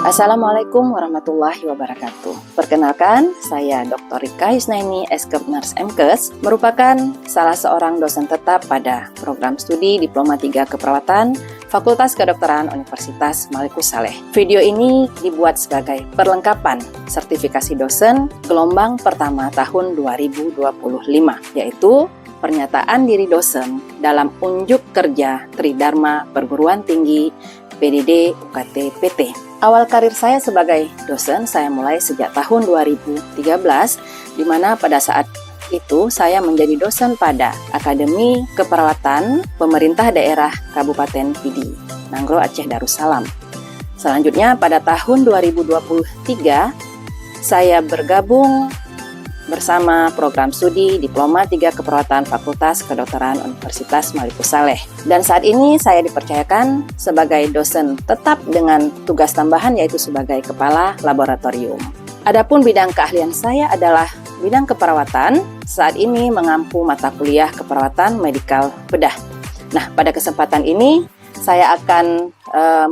Assalamualaikum warahmatullahi wabarakatuh. Perkenalkan, saya Dr. Rika Yusnaini, Eskep Nurse MKes, merupakan salah seorang dosen tetap pada program studi Diploma 3 Keperawatan Fakultas Kedokteran Universitas Malikus Saleh. Video ini dibuat sebagai perlengkapan sertifikasi dosen gelombang pertama tahun 2025, yaitu pernyataan diri dosen dalam unjuk kerja Tridharma Perguruan Tinggi PDD UKT PT. Awal karir saya sebagai dosen saya mulai sejak tahun 2013, di mana pada saat itu saya menjadi dosen pada Akademi Keperawatan Pemerintah Daerah Kabupaten Pidi, Nanggro Aceh Darussalam. Selanjutnya pada tahun 2023 saya bergabung bersama program studi Diploma 3 Keperawatan Fakultas Kedokteran Universitas Malikus Saleh. Dan saat ini saya dipercayakan sebagai dosen tetap dengan tugas tambahan yaitu sebagai kepala laboratorium. Adapun bidang keahlian saya adalah bidang keperawatan, saat ini mengampu mata kuliah keperawatan medikal bedah. Nah, pada kesempatan ini saya akan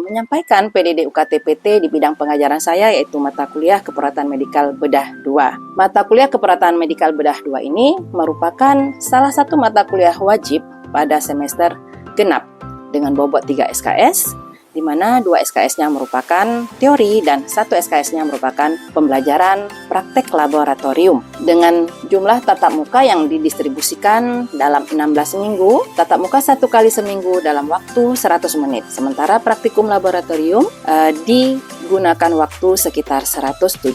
menyampaikan PDD UKT PT di bidang pengajaran saya yaitu mata kuliah keperawatan medikal bedah 2. Mata kuliah keperawatan medikal bedah 2 ini merupakan salah satu mata kuliah wajib pada semester genap dengan bobot 3 SKS, di mana 2 SKS-nya merupakan teori dan 1 SKS-nya merupakan pembelajaran praktek laboratorium dengan jumlah tatap muka yang didistribusikan dalam 16 minggu, tatap muka 1 kali seminggu dalam waktu 100 menit. Sementara praktikum laboratorium digunakan waktu sekitar 170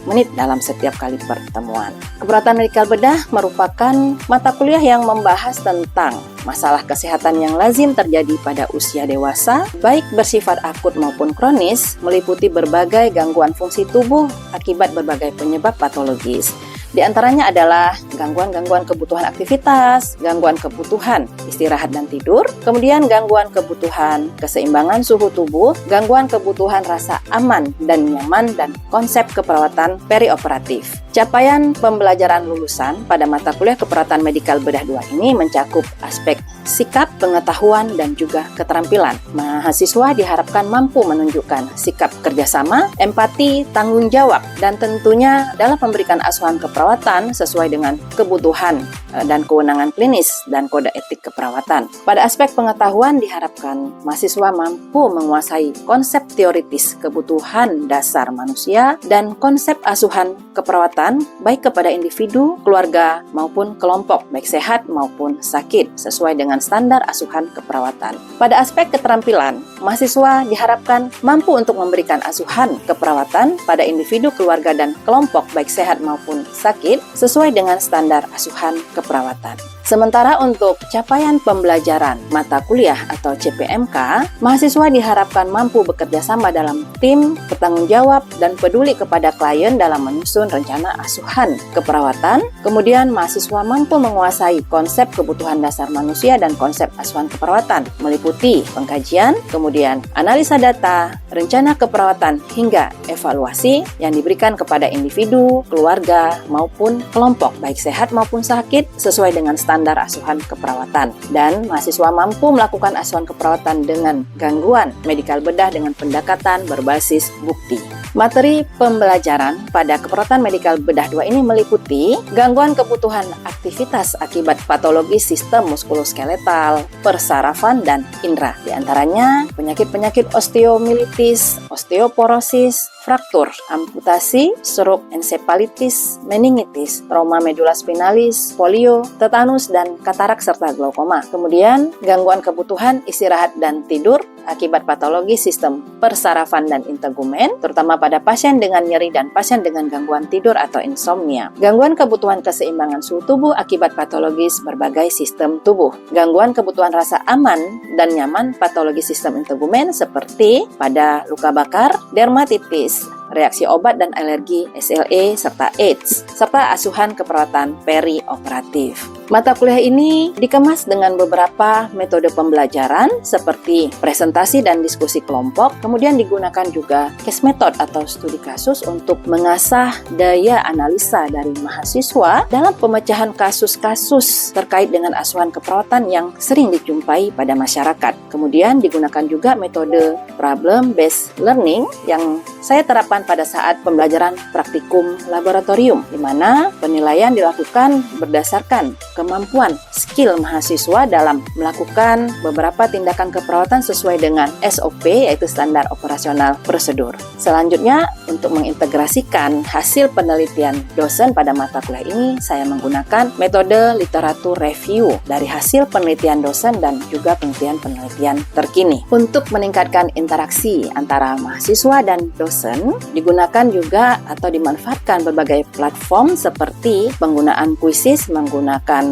menit dalam setiap kali pertemuan. Keperawatan medikal bedah merupakan mata kuliah yang membahas tentang masalah kesehatan yang lazim terjadi pada usia dewasa, baik bersifat akut maupun kronis, meliputi berbagai gangguan fungsi tubuh akibat berbagai penyebab patologis. Di antaranya adalah gangguan-gangguan kebutuhan aktivitas, gangguan kebutuhan istirahat dan tidur, kemudian gangguan kebutuhan keseimbangan suhu tubuh, gangguan kebutuhan rasa aman dan nyaman, dan konsep keperawatan perioperatif. Capaian pembelajaran lulusan pada mata kuliah keperawatan medikal bedah 2 ini mencakup aspek sikap, pengetahuan, dan juga keterampilan. Mahasiswa diharapkan mampu menunjukkan sikap kerjasama, empati, tanggung jawab, dan tentunya dalam memberikan asuhan keperawatan sesuai dengan kebutuhan dan kewenangan klinis dan kode etik keperawatan. Pada aspek pengetahuan diharapkan mahasiswa mampu menguasai konsep teoritis kebutuhan dasar manusia dan konsep asuhan keperawatan baik kepada individu, keluarga, maupun kelompok, baik sehat maupun sakit, sesuai dengan standar asuhan keperawatan. Pada aspek keterampilan, mahasiswa diharapkan mampu untuk memberikan asuhan keperawatan pada individu, keluarga, dan kelompok, baik sehat maupun sakit, sesuai dengan standar asuhan keperawatan. Sementara untuk capaian pembelajaran mata kuliah atau CPMK, mahasiswa diharapkan mampu bekerja sama dalam tim, bertanggung jawab, dan peduli kepada klien dalam menyusun rencana asuhan keperawatan. Kemudian mahasiswa mampu menguasai konsep kebutuhan dasar manusia dan konsep asuhan keperawatan, meliputi pengkajian, kemudian analisa data, rencana keperawatan, hingga evaluasi yang diberikan kepada individu, keluarga, maupun kelompok, baik sehat maupun sakit, sesuai dengan standar asuhan keperawatan. Dan mahasiswa mampu melakukan asuhan keperawatan dengan gangguan medikal bedah dengan pendekatan berbasis bukti. Materi pembelajaran pada keperawatan medikal bedah 2 ini meliputi gangguan kebutuhan aktivitas akibat patologi sistem muskuloskeletal, persarafan, dan indera. Di antaranya penyakit-penyakit osteomilitis, osteoporosis, fraktur, amputasi, stroke, ensefalitis, meningitis, trauma medula spinalis, polio, tetanus, dan katarak serta glaukoma. Kemudian gangguan kebutuhan istirahat dan tidur akibat patologi sistem persarafan dan integumen, terutama pada pasien dengan nyeri dan pasien dengan gangguan tidur atau insomnia. Gangguan kebutuhan keseimbangan suhu tubuh akibat patologis berbagai sistem tubuh. Gangguan kebutuhan rasa aman dan nyaman patologi sistem integumen seperti pada luka bakar, dermatitis, reaksi obat dan alergi, SLE, serta AIDS, serta asuhan keperawatan perioperatif. Mata kuliah ini dikemas dengan beberapa metode pembelajaran seperti presentasi dan diskusi kelompok, kemudian digunakan juga case method atau studi kasus untuk mengasah daya analisa dari mahasiswa dalam pemecahan kasus-kasus terkait dengan asuhan keperawatan yang sering dijumpai pada masyarakat. Kemudian digunakan juga metode problem based learning yang saya terapkan pada saat pembelajaran praktikum laboratorium, di mana penilaian dilakukan berdasarkan kemampuan skill mahasiswa dalam melakukan beberapa tindakan keperawatan sesuai dengan SOP, yaitu standar operasional prosedur. Selanjutnya, untuk mengintegrasikan hasil penelitian dosen pada mata kuliah ini, saya menggunakan metode literatur review dari hasil penelitian dosen dan juga penelitian terkini. Untuk meningkatkan interaksi antara mahasiswa dan dosen, digunakan juga atau dimanfaatkan berbagai platform seperti penggunaan kuisis, menggunakan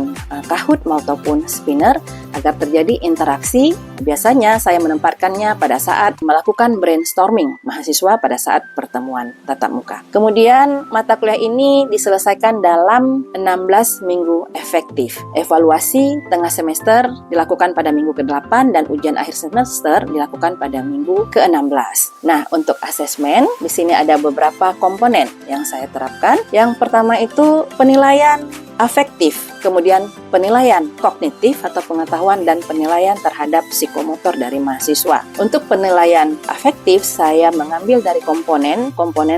Kahoot maupun Spinner agar terjadi interaksi. Biasanya saya menempatkannya pada saat melakukan brainstorming mahasiswa pada saat pertemuan tatap muka. Kemudian mata kuliah ini diselesaikan dalam 16 minggu efektif. Evaluasi tengah semester dilakukan pada minggu ke-8 dan ujian akhir semester dilakukan pada minggu ke-16. Nah, untuk asesmen di sini ada beberapa komponen yang saya terapkan. Yang pertama itu penilaian afektif, kemudian penilaian kognitif atau pengetahuan dan penilaian terhadap psikomotor dari mahasiswa. Untuk penilaian afektif, saya mengambil dari komponen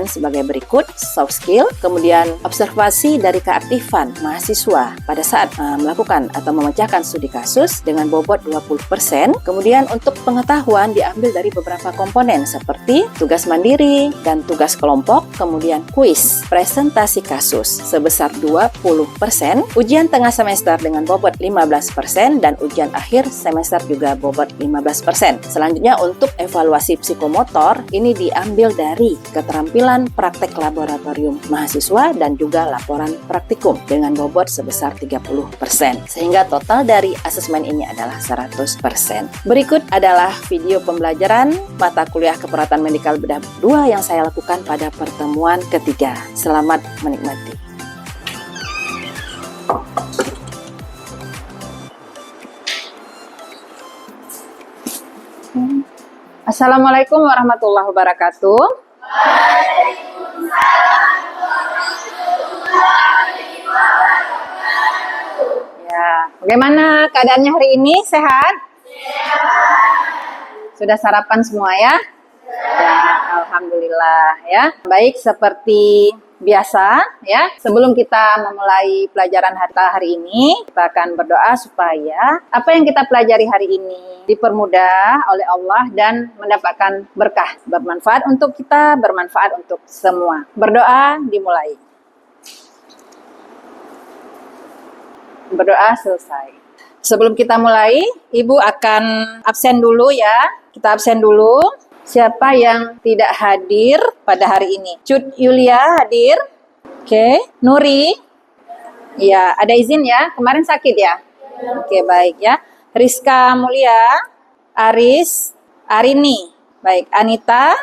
sebagai berikut: soft skill, kemudian observasi dari keaktifan mahasiswa pada saat melakukan atau memecahkan studi kasus dengan bobot 20%. Kemudian untuk pengetahuan diambil dari beberapa komponen seperti tugas mandiri dan tugas kelompok, kemudian kuis, presentasi kasus sebesar 20%, ujian tengah semester dengan bobot 15%, dan ujian akhir semester juga bobot 15%. Selanjutnya untuk evaluasi psikomotor, ini diambil dari keterampilan praktek laboratorium mahasiswa dan juga laporan praktikum dengan bobot sebesar 30%. Sehingga total dari asesmen ini adalah 100%. Berikut adalah video pembelajaran mata kuliah keperawatan medikal bedah 2 yang saya lakukan pada pertemuan ketiga. Selamat menikmati. Assalamualaikum warahmatullahi wabarakatuh. Ya, bagaimana keadaannya hari ini? Sehat? Sudah sarapan semua ya? Ya, alhamdulillah ya. Baik, seperti biasa ya, sebelum kita memulai pelajaran hari ini, kita akan berdoa supaya apa yang kita pelajari hari ini dipermudah oleh Allah dan mendapatkan berkah, bermanfaat untuk kita, bermanfaat untuk semua. Berdoa dimulai. Berdoa selesai. Sebelum kita mulai, Ibu akan absen dulu ya. Kita absen dulu. Siapa yang tidak hadir pada hari ini? Cut Yulia hadir. Oke. Nuri. Ya, ada izin ya. Kemarin sakit ya? Oke, baik ya. Rizka Mulia. Aris. Arini. Baik. Anita.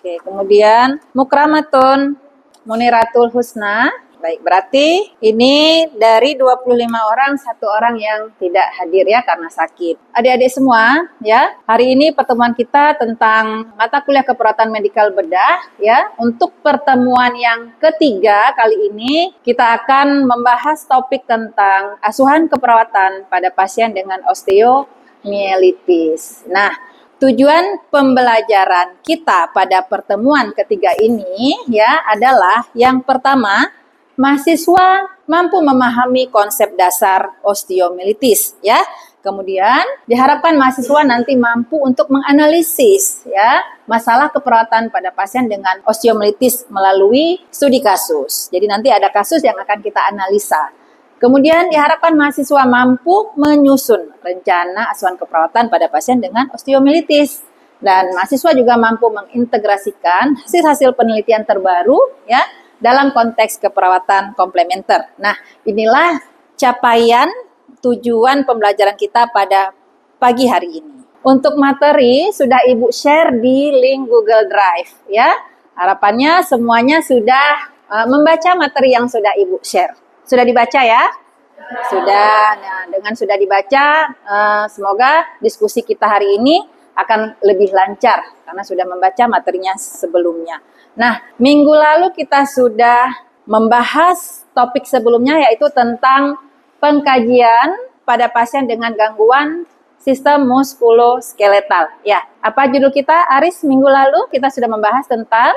Oke, kemudian Mukramatun Muniratul Husna. Baik, berarti ini dari 25 orang, 1 orang yang tidak hadir ya karena sakit. Adik-adik semua ya, hari ini pertemuan kita tentang mata kuliah keperawatan medikal bedah ya. Untuk pertemuan yang ketiga kali ini kita akan membahas topik tentang asuhan keperawatan pada pasien dengan osteomielitis. Nah, tujuan pembelajaran kita pada pertemuan ketiga ini ya adalah yang pertama, mahasiswa mampu memahami konsep dasar osteomielitis ya. Kemudian diharapkan mahasiswa nanti mampu untuk menganalisis ya masalah keperawatan pada pasien dengan osteomielitis melalui studi kasus. Jadi nanti ada kasus yang akan kita analisa. Kemudian diharapkan mahasiswa mampu menyusun rencana asuhan keperawatan pada pasien dengan osteomielitis. Dan mahasiswa juga mampu mengintegrasikan hasil-hasil penelitian terbaru ya dalam konteks keperawatan komplementer. Nah, inilah capaian tujuan pembelajaran kita pada pagi hari ini. Untuk materi sudah Ibu share di link Google Drive ya. Harapannya semuanya sudah membaca materi yang sudah Ibu share. Sudah dibaca ya? Sudah. Nah, dengan sudah dibaca, semoga diskusi kita hari ini akan lebih lancar karena sudah membaca materinya sebelumnya. Nah, minggu lalu kita sudah membahas topik sebelumnya yaitu tentang pengkajian pada pasien dengan gangguan sistem muskuloskeletal. Ya, apa judul kita, Aris? Minggu lalu kita sudah membahas tentang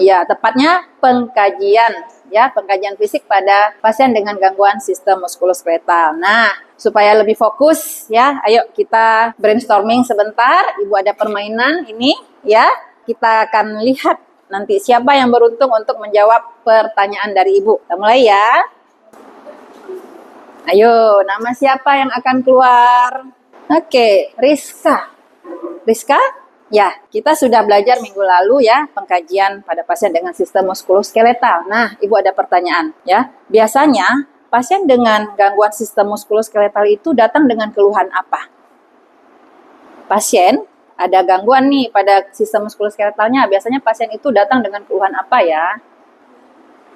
tepatnya pengkajian, pengkajian fisik pada pasien dengan gangguan sistem muskuloskeletal. Nah, supaya lebih fokus, ayo kita brainstorming sebentar. Ibu ada permainan ini, kita akan lihat nanti siapa yang beruntung untuk menjawab pertanyaan dari Ibu. Kita mulai ya. Ayo, nama siapa yang akan keluar? Oke, Rizka. Rizka? Ya, kita sudah belajar minggu lalu pengkajian pada pasien dengan sistem muskuloskeletal. Nah, Ibu ada pertanyaan ya. Biasanya pasien dengan gangguan sistem muskuloskeletal itu datang dengan keluhan apa? Pasien ada gangguan nih pada sistem muskuloskeletalnya. Biasanya pasien itu datang dengan keluhan apa ya?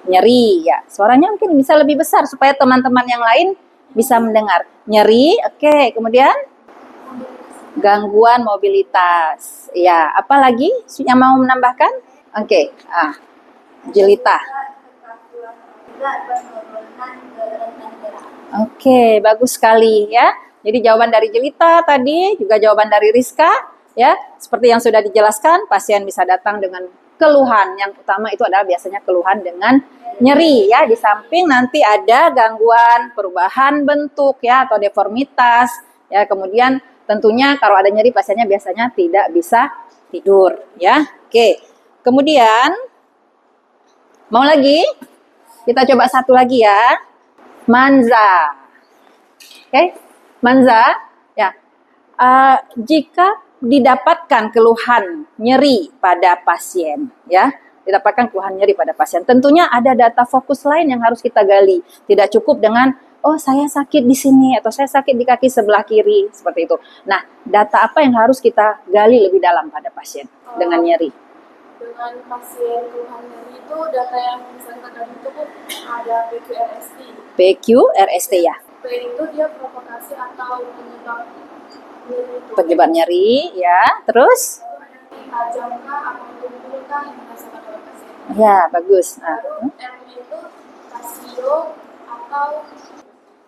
Nyeri ya. Suaranya mungkin bisa lebih besar supaya teman-teman yang lain bisa mendengar. Nyeri, oke. Kemudian gangguan mobilitas. Ya, apa lagi yang mau menambahkan? Oke. Jelita. Oke, bagus sekali ya. Jadi jawaban dari Jelita tadi, juga jawaban dari Rizka ya. Seperti yang sudah dijelaskan, pasien bisa datang dengan keluhan. Yang utama itu adalah biasanya keluhan dengan nyeri ya. Di samping nanti ada gangguan perubahan bentuk atau deformitas ya. Kemudian tentunya kalau ada nyeri pasiennya biasanya tidak bisa tidur ya. Oke. Kemudian mau lagi? Kita coba satu lagi ya. Manza. Oke. Manza ya. Jika didapatkan keluhan nyeri pada pasien didapatkan keluhan nyeri pada pasien, tentunya ada data fokus lain yang harus kita gali. Tidak cukup dengan saya sakit di sini atau saya sakit di kaki sebelah kiri seperti itu. Nah, data apa yang harus kita gali lebih dalam pada pasien dengan nyeri? Dengan pasien keluhan nyeri itu data yang bisa kita gali itu ada PQRST. PQRST ya. P itu dia provokasi atau penyebab nyeri ya. Terus? Tajamkah atau tumpulkah yang dirasakan oleh pasien. Ya, bagus. Lalu M itu rasio atau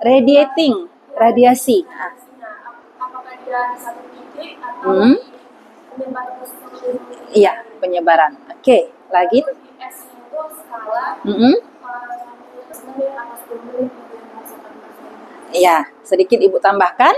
radiasi. Apakah dia di satu titik atau penyebaran seperti itu? Iya, penyebaran. Oke, lagi. Di S itu skala menit atas 10 menit yang dirasakan pasien. Iya, sedikit Ibu tambahkan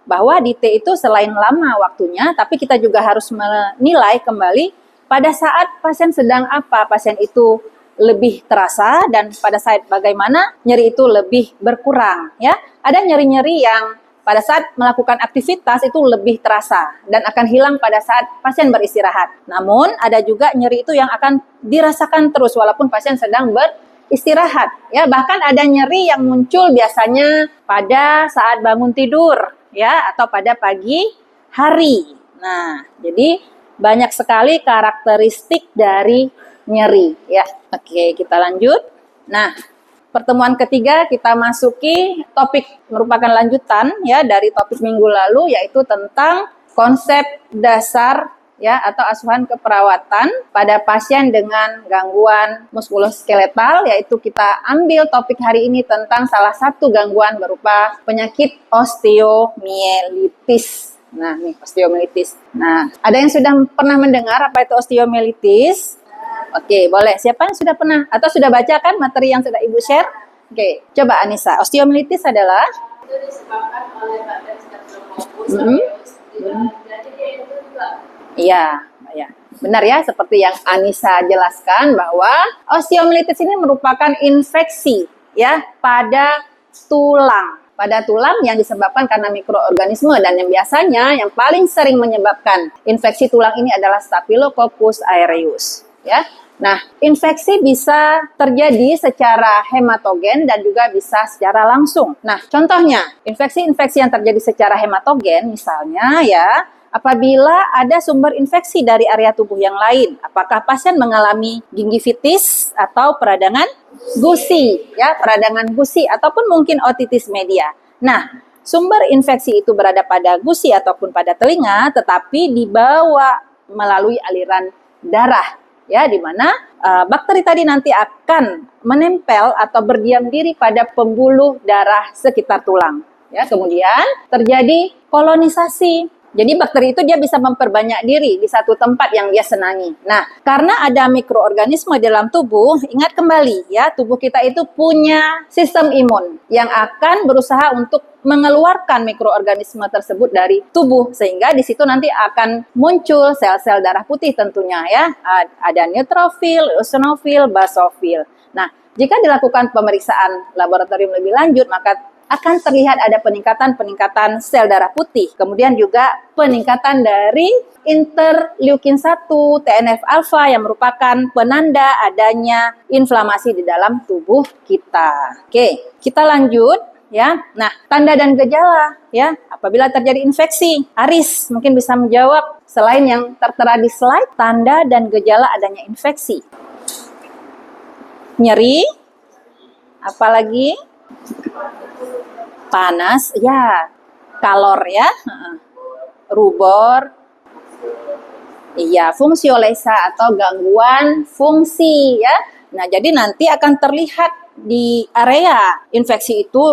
bahwa di T itu selain lama waktunya, tapi kita juga harus menilai kembali pada saat pasien sedang apa, pasien itu lebih terasa dan pada saat bagaimana nyeri itu lebih berkurang ya. Ada nyeri-nyeri yang pada saat melakukan aktivitas itu lebih terasa dan akan hilang pada saat pasien beristirahat. Namun ada juga nyeri itu yang akan dirasakan terus walaupun pasien sedang beristirahat ya. Bahkan ada nyeri yang muncul biasanya pada saat bangun tidur ya atau pada pagi hari. Nah, jadi banyak sekali karakteristik dari nyeri ya. Oke, kita lanjut. Nah, pertemuan ketiga kita masuki topik merupakan lanjutan ya dari topik minggu lalu yaitu tentang konsep dasar ya atau asuhan keperawatan pada pasien dengan gangguan muskuloskeletal, yaitu kita ambil topik hari ini tentang salah satu gangguan berupa penyakit osteomielitis. Nah, nih osteomielitis. Nah, ada yang sudah pernah mendengar apa itu osteomielitis? Oke, boleh. Siapa yang sudah pernah atau sudah baca kan materi yang sudah Ibu share? Oke, coba Anissa. Osteomielitis adalah itu disebabkan oleh bakteri Staphylococcus aureus. Jadi dia itu juga Iya, benar ya, seperti yang Anissa jelaskan bahwa osteomielitis ini merupakan infeksi ya pada tulang yang disebabkan karena mikroorganisme dan yang biasanya yang paling sering menyebabkan infeksi tulang ini adalah Staphylococcus aureus ya. Nah, infeksi bisa terjadi secara hematogen dan juga bisa secara langsung. Nah, contohnya infeksi-infeksi yang terjadi secara hematogen misalnya ya apabila ada sumber infeksi dari area tubuh yang lain. Apakah pasien mengalami gingivitis atau peradangan gusi, ya, peradangan gusi ataupun mungkin otitis media. Nah, sumber infeksi itu berada pada gusi ataupun pada telinga, tetapi dibawa melalui aliran darah, ya, di mana bakteri tadi nanti akan menempel atau berdiam diri pada pembuluh darah sekitar tulang. Ya, kemudian terjadi kolonisasi. Jadi bakteri itu dia bisa memperbanyak diri di satu tempat yang dia senangi. Nah, karena ada mikroorganisme dalam tubuh, ingat kembali ya, tubuh kita itu punya sistem imun yang akan berusaha untuk mengeluarkan mikroorganisme tersebut dari tubuh, sehingga di situ nanti akan muncul sel-sel darah putih tentunya ya. Ada neutrofil, eosinofil, basofil. Nah, jika dilakukan pemeriksaan laboratorium lebih lanjut, maka akan terlihat ada peningkatan sel darah putih. Kemudian juga peningkatan dari interleukin 1, TNF-alfa yang merupakan penanda adanya inflamasi di dalam tubuh kita. Oke, kita lanjut ya. Nah, tanda dan gejala ya apabila terjadi infeksi. Aris mungkin bisa menjawab selain yang tertera di slide, tanda dan gejala adanya infeksi. Nyeri, apalagi panas, ya, kalor ya, rubor, iya, fungsiolesa atau gangguan fungsi ya. Nah, jadi nanti akan terlihat di area infeksi itu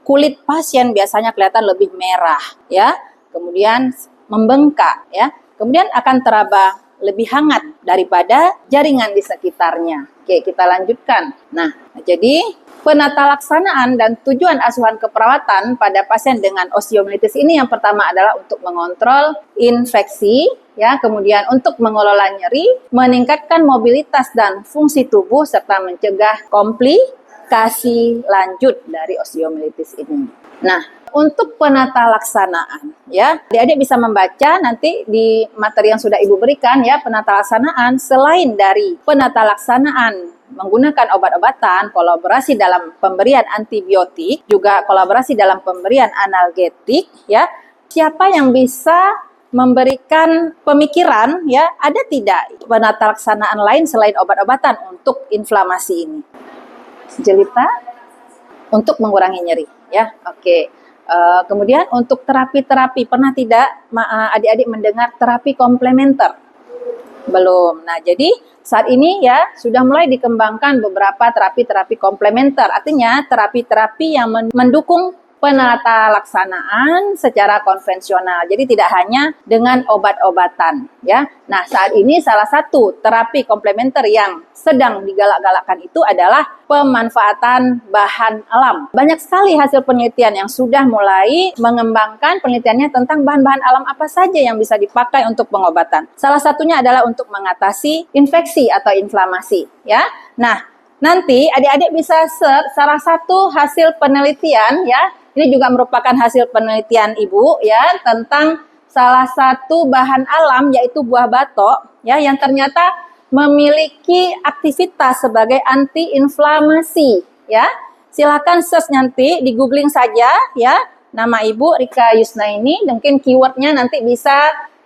kulit pasien biasanya kelihatan lebih merah ya, kemudian membengkak ya, kemudian akan teraba lebih hangat daripada jaringan di sekitarnya. Oke, kita lanjutkan. Nah, jadi penata laksanaan dan tujuan asuhan keperawatan pada pasien dengan osteomielitis ini yang pertama adalah untuk mengontrol infeksi, ya, kemudian untuk mengelola nyeri, meningkatkan mobilitas dan fungsi tubuh serta mencegah komplikasi lanjut dari osteomielitis ini. Nah, untuk penata laksanaan, ya, adik-adik bisa membaca nanti di materi yang sudah Ibu berikan ya, penata laksanaan selain dari penata laksanaan menggunakan obat-obatan, kolaborasi dalam pemberian antibiotik, juga kolaborasi dalam pemberian analgetik, ya. Siapa yang bisa memberikan pemikiran, ya, ada tidak penata laksanaan lain selain obat-obatan untuk inflamasi ini? Jelita? Untuk mengurangi nyeri, ya. Oke. Kemudian untuk terapi-terapi, pernah tidak adik-adik mendengar terapi komplementer? Belum. Nah, jadi saat ini ya sudah mulai dikembangkan beberapa terapi-terapi komplementer. Artinya terapi-terapi yang mendukung penata laksanaan secara konvensional. Jadi tidak hanya dengan obat-obatan ya. Nah, saat ini salah satu terapi komplementer yang sedang digalak-galakkan itu adalah pemanfaatan bahan alam. Banyak sekali hasil penelitian yang sudah mulai mengembangkan penelitiannya tentang bahan-bahan alam apa saja yang bisa dipakai untuk pengobatan. Salah satunya adalah untuk mengatasi infeksi atau inflamasi ya. Nah, nanti adik-adik bisa search salah satu hasil penelitian ya. Ini juga merupakan hasil penelitian Ibu ya tentang salah satu bahan alam yaitu buah batok ya yang ternyata memiliki aktivitas sebagai antiinflamasi ya. Silakan search nanti di googling saja ya. Nama Ibu Rika Yusnaini, mungkin keywordnya nanti bisa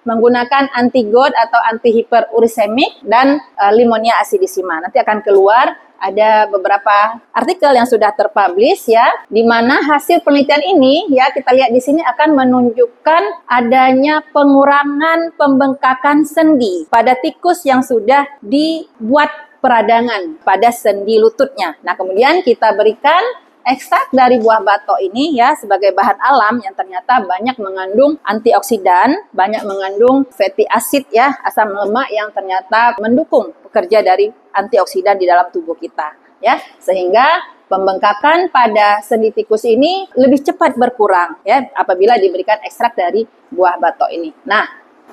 menggunakan anti-GORD atau anti-hiperurisemik dan limonia acidissima. Nanti akan keluar ada beberapa artikel yang sudah terpublish ya, di mana hasil penelitian ini ya kita lihat di sini akan menunjukkan adanya pengurangan pembengkakan sendi pada tikus yang sudah dibuat peradangan pada sendi lututnya. Nah, kemudian kita berikan ekstrak dari buah batok ini ya sebagai bahan alam yang ternyata banyak mengandung antioksidan, banyak mengandung fatty acid ya, asam lemak yang ternyata mendukung bekerja dari antioksidan di dalam tubuh kita ya, sehingga pembengkakan pada sendi tikus ini lebih cepat berkurang ya apabila diberikan ekstrak dari buah batok ini. Nah,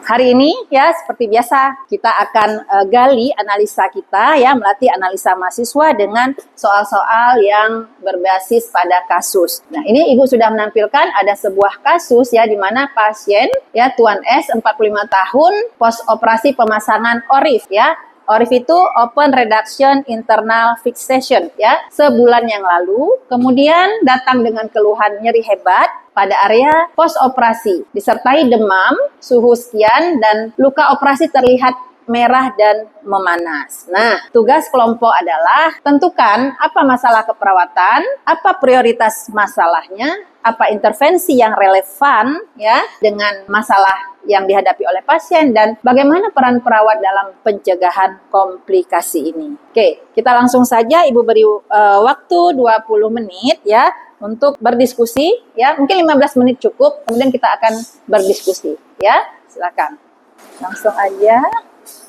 hari ini ya seperti biasa kita akan gali analisa kita ya, melatih analisa mahasiswa dengan soal-soal yang berbasis pada kasus. Nah, ini Ibu sudah menampilkan ada sebuah kasus ya di mana pasien ya Tuan S 45 tahun post operasi pemasangan ORIF ya. ORIF itu Open Reduction Internal Fixation ya, sebulan yang lalu. Kemudian datang dengan keluhan nyeri hebat pada area pos operasi, disertai demam, suhu sekian, dan luka operasi terlihat merah dan memanas. Nah, tugas kelompok adalah tentukan apa masalah keperawatan, apa prioritas masalahnya, apa intervensi yang relevan ya dengan masalah yang dihadapi oleh pasien, dan bagaimana peran perawat dalam pencegahan komplikasi ini. Oke, kita langsung saja Ibu beri waktu 20 menit ya untuk berdiskusi ya. Mungkin 15 menit cukup, kemudian kita akan berdiskusi ya. Silakan. Langsung aja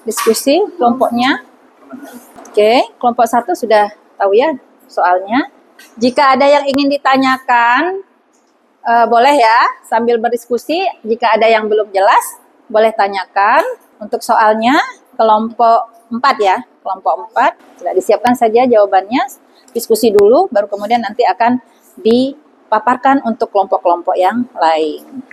diskusi kelompoknya. Oke, kelompok 1 sudah tahu ya soalnya. Jika ada yang ingin ditanyakan, boleh ya sambil berdiskusi. Jika ada yang belum jelas, boleh tanyakan. Untuk soalnya kelompok 4 ya, kelompok 4. Sudah disiapkan saja jawabannya. Diskusi dulu, baru kemudian nanti akan dipaparkan untuk kelompok-kelompok yang lain.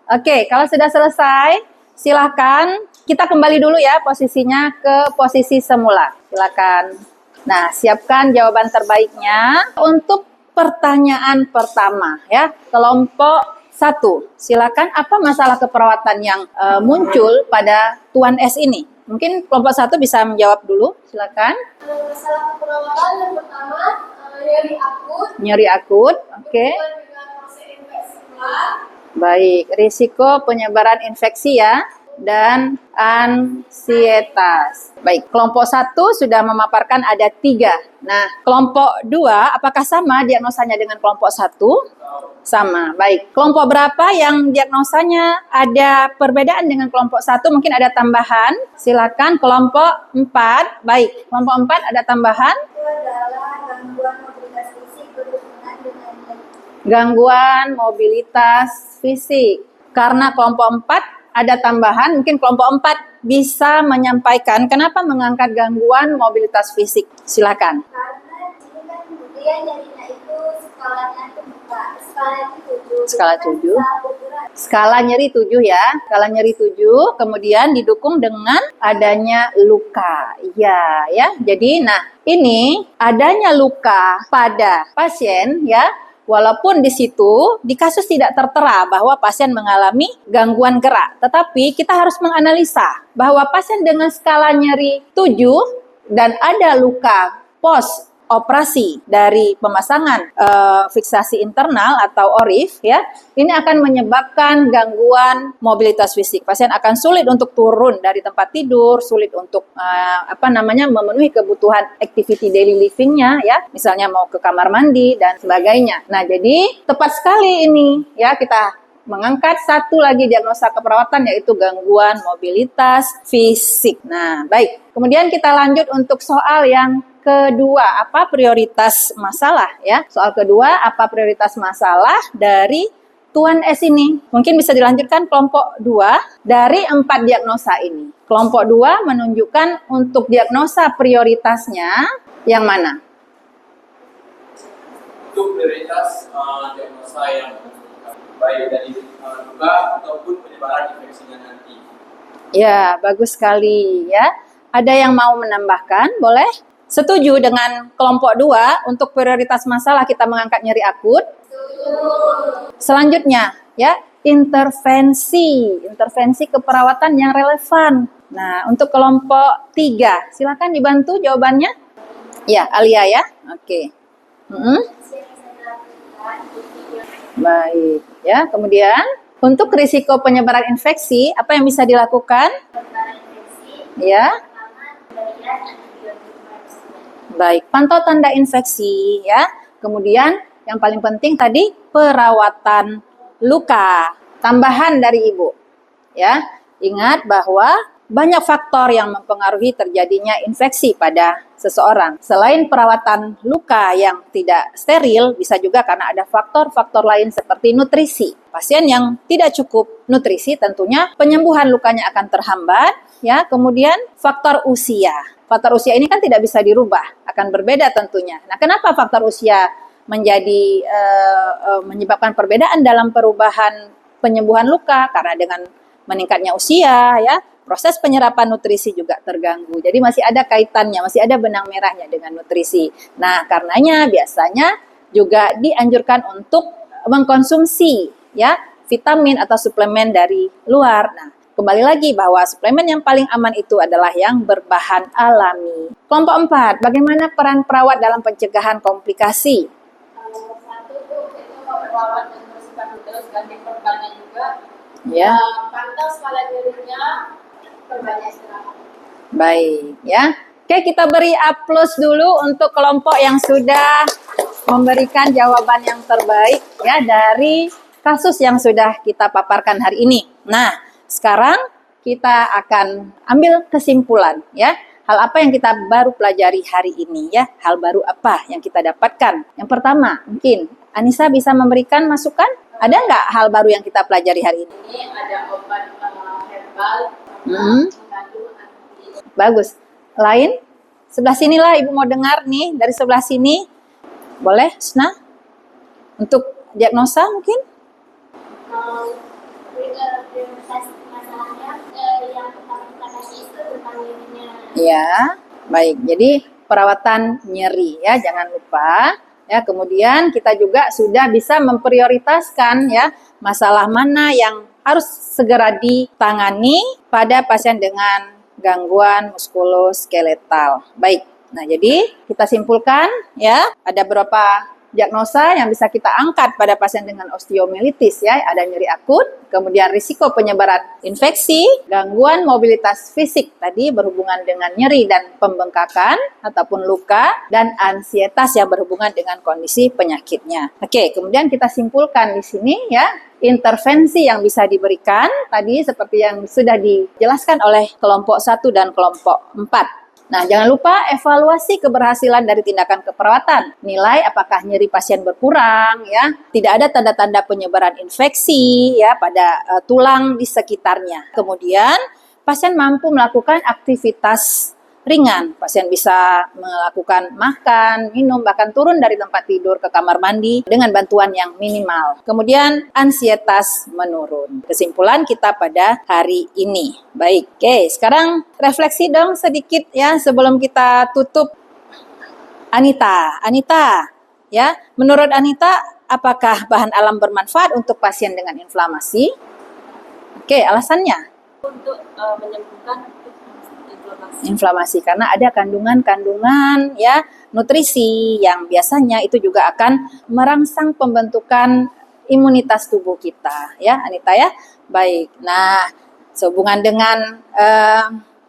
Oke, kalau sudah selesai, silakan kita kembali dulu ya posisinya ke posisi semula. Silakan. Nah, siapkan jawaban terbaiknya untuk pertanyaan pertama ya. Kelompok 1. Silakan, apa masalah keperawatan yang muncul pada Tuan S ini? Mungkin kelompok 1 bisa menjawab dulu. Silakan. Masalah keperawatan yang pertama, nyeri akut. Nyeri akut. Oke. Dengan fase infeksi pula. Baik, risiko penyebaran infeksi ya, dan ansietas. Baik, kelompok 1 sudah memaparkan ada 3. Nah, kelompok 2 apakah sama diagnosanya dengan kelompok 1? Sama. Baik, kelompok berapa yang diagnosanya ada perbedaan dengan kelompok 1? Mungkin ada tambahan. Silakan kelompok 4. Baik, kelompok 4 ada tambahan. Itu adalah gangguan mobilitas fisik berhubungan dengan Gangguan mobilitas fisik. Karena kelompok 4 ada tambahan, mungkin kelompok 4 bisa menyampaikan kenapa mengangkat gangguan mobilitas fisik. Silakan. karena ini kan kemudian nyerinya itu skalanya itu buka skala 7. Skala 7. Skala nyeri 7 ya. Skala nyeri 7 kemudian didukung dengan adanya luka. Iya ya. Jadi ini adanya luka pada pasien ya. Walaupun di situ di kasus tidak tertera bahwa pasien mengalami gangguan gerak, tetapi kita harus menganalisa bahwa pasien dengan skala nyeri 7 dan ada luka pos operasi dari pemasangan fiksasi internal atau ORIF ya, ini akan menyebabkan gangguan mobilitas fisik. Pasien akan sulit untuk turun dari tempat tidur, sulit untuk memenuhi kebutuhan activity daily living-nya ya, misalnya mau ke kamar mandi dan sebagainya. Nah, jadi tepat sekali ini ya kita mengangkat satu lagi diagnosa keperawatan yaitu gangguan mobilitas fisik. Nah, baik. Kemudian kita lanjut untuk soal yang kedua, apa prioritas masalah ya? Soal kedua, apa prioritas masalah dari Tuan S ini? Mungkin bisa dilanjutkan kelompok 2 dari 4 diagnosa ini. Kelompok 2 menunjukkan untuk diagnosa prioritasnya yang mana? Untuk prioritas diagnosa yang baik dari luka ataupun penyebaran infeksinya nanti. Ya, bagus sekali ya. Ada yang mau menambahkan? Boleh? Setuju dengan kelompok 2 untuk prioritas masalah kita mengangkat nyeri akut? Selanjutnya ya, intervensi keperawatan yang relevan. Nah, untuk kelompok 3, silakan dibantu jawabannya. Ya, Alia ya. Oke. Baik ya. Kemudian untuk risiko penyebaran infeksi, apa yang bisa dilakukan? Ya. Baik, pantau tanda infeksi ya. Kemudian yang paling penting tadi perawatan luka. Tambahan dari Ibu. Ya. Ingat bahwa banyak faktor yang mempengaruhi terjadinya infeksi pada seseorang. Selain perawatan luka yang tidak steril, bisa juga karena ada faktor-faktor lain seperti nutrisi. Pasien yang tidak cukup nutrisi tentunya penyembuhan lukanya akan terhambat ya. Kemudian faktor usia. Faktor usia ini kan tidak bisa dirubah, akan berbeda tentunya. Nah, kenapa faktor usia menjadi menyebabkan perbedaan dalam perubahan penyembuhan luka? Karena dengan meningkatnya usia, ya, proses penyerapan nutrisi juga terganggu. Jadi masih ada kaitannya, masih ada benang merahnya dengan nutrisi. Nah, karenanya biasanya juga dianjurkan untuk mengkonsumsi ya vitamin atau suplemen dari luar. Nah, kembali lagi bahwa suplemen yang paling aman itu adalah yang berbahan alami. Kelompok 4, bagaimana peran perawat dalam pencegahan komplikasi? Satu tuh itu perawat dan bersihkan terus ganti perbannya juga. Ya. Pantau skala nyerinya, perbannya istirahat. Baik, ya. Oke, kita beri aplaus dulu untuk kelompok yang sudah memberikan jawaban yang terbaik ya dari kasus yang sudah kita paparkan hari ini. Nah, sekarang kita akan ambil kesimpulan ya. Hal apa yang kita baru pelajari hari ini ya? Hal baru apa yang kita dapatkan? Yang pertama, mungkin Anissa bisa memberikan masukan? Ada nggak hal baru yang kita pelajari hari ini? Ini ada obat herbal mengandung anti. Bagus. Lain? Sebelah sinilah Ibu mau dengar nih, dari sebelah sini. Boleh, Sna? Untuk diagnosa mungkin? Masalahnya yang pertama kita kasih itu tentang nyerinya. Ya, baik. Jadi perawatan nyeri ya, jangan lupa. Ya, kemudian kita juga sudah bisa memprioritaskan ya masalah mana yang harus segera ditangani pada pasien dengan gangguan muskuloskeletal. Baik. Nah, jadi kita simpulkan ya, ada beberapa diagnosa yang bisa kita angkat pada pasien dengan osteomielitis ya, ada nyeri akut, kemudian risiko penyebaran infeksi, gangguan mobilitas fisik tadi berhubungan dengan nyeri dan pembengkakan ataupun luka, dan ansietas yang berhubungan dengan kondisi penyakitnya. Oke, kemudian kita simpulkan di sini ya, intervensi yang bisa diberikan tadi seperti yang sudah dijelaskan oleh kelompok 1 dan kelompok 4. Nah, jangan lupa evaluasi keberhasilan dari tindakan keperawatan. Nilai apakah nyeri pasien berkurang, ya, tidak ada tanda-tanda penyebaran infeksi, ya, pada tulang di sekitarnya. Kemudian, pasien mampu melakukan aktivitas ringan. Pasien bisa melakukan makan, minum, bahkan turun dari tempat tidur ke kamar mandi dengan bantuan yang minimal. Kemudian ansietas menurun. Kesimpulan kita pada hari ini. Baik, oke, sekarang refleksi dong sedikit ya sebelum kita tutup. Anita, ya, menurut Anita, apakah bahan alam bermanfaat untuk pasien dengan inflamasi? Oke, alasannya? Untuk menyembuhkan inflamasi karena ada kandungan-kandungan ya nutrisi yang biasanya itu juga akan merangsang pembentukan imunitas tubuh kita ya Anita ya. Baik. Nah, sehubungan dengan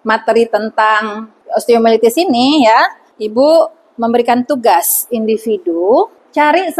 materi tentang osteomielitis ini ya, Ibu memberikan tugas individu cari 10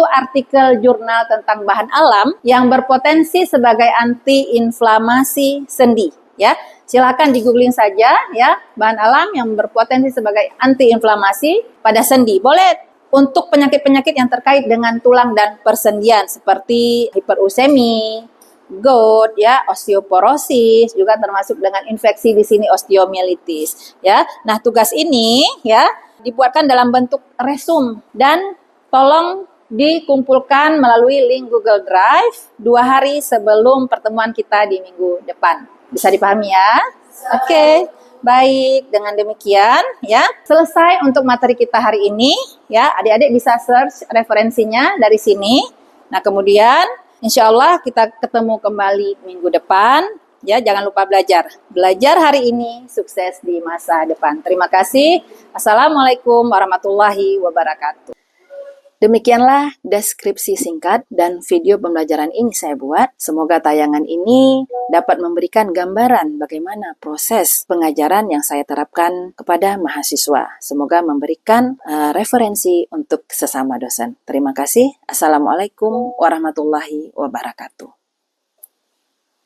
artikel jurnal tentang bahan alam yang berpotensi sebagai anti-inflamasi sendi ya. Silakan di googling saja ya, bahan alam yang berpotensi sebagai antiinflamasi pada sendi. Boleh untuk penyakit-penyakit yang terkait dengan tulang dan persendian seperti hiperusemi, gout ya, osteoporosis, juga termasuk dengan infeksi di sini osteomielitis ya. Nah, tugas ini ya dibuatkan dalam bentuk resume dan tolong dikumpulkan melalui link Google Drive 2 hari sebelum pertemuan kita di minggu depan. Bisa dipahami ya? Oke, baik. Dengan demikian ya, selesai untuk materi kita hari ini ya. Adik-adik bisa search referensinya dari sini. Nah, kemudian insya Allah kita ketemu kembali minggu depan. Ya, jangan lupa belajar. Belajar hari ini, sukses di masa depan. Terima kasih. Assalamualaikum warahmatullahi wabarakatuh. Demikianlah deskripsi singkat dan video pembelajaran ini saya buat. Semoga tayangan ini dapat memberikan gambaran bagaimana proses pengajaran yang saya terapkan kepada mahasiswa. Semoga memberikan referensi untuk sesama dosen. Terima kasih. Assalamualaikum warahmatullahi wabarakatuh.